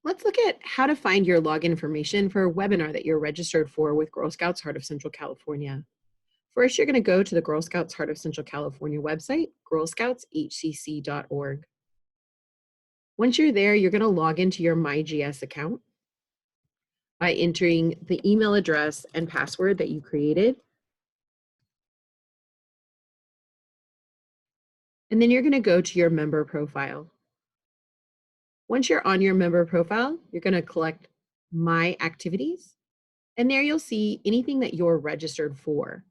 Let's look at how to find your login information for a webinar that you're registered for with Girl Scouts Heart of Central California. First, you're going to go to the Girl Scouts Heart of Central California website, girlscoutshcc.org. Once you're there, you're going to log into your MyGS account by entering the email address and password that you created. And then you're going to go to your member profile. Once you're on your member profile, you're going to collect My Activities, and there you'll see anything that you're registered for.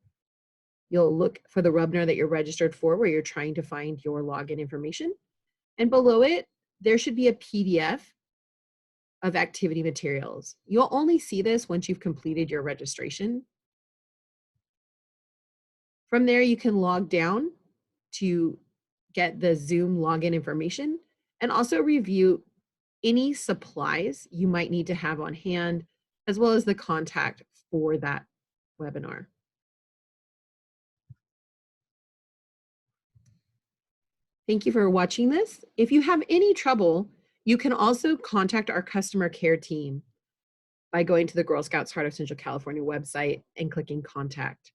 You'll look for the webinar that you're registered for where you're trying to find your login information. And below it, there should be a PDF of activity materials. You'll only see this once you've completed your registration. From there, you can log down to get the Zoom login information and also review any supplies you might need to have on hand, as well as the contact for that webinar. Thank you for watching this. If you have any trouble, you can also contact our customer care team by going to the Girl Scouts Heart of Central California website and clicking contact.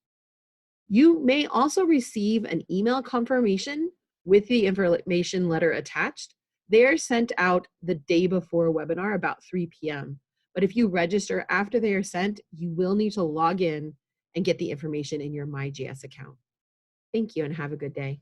You may also receive an email confirmation with the information letter attached. They're sent out the day before a webinar about 3 p.m. But if you register after they are sent, you will need to log in and get the information in your MyGS account. Thank you and have a good day.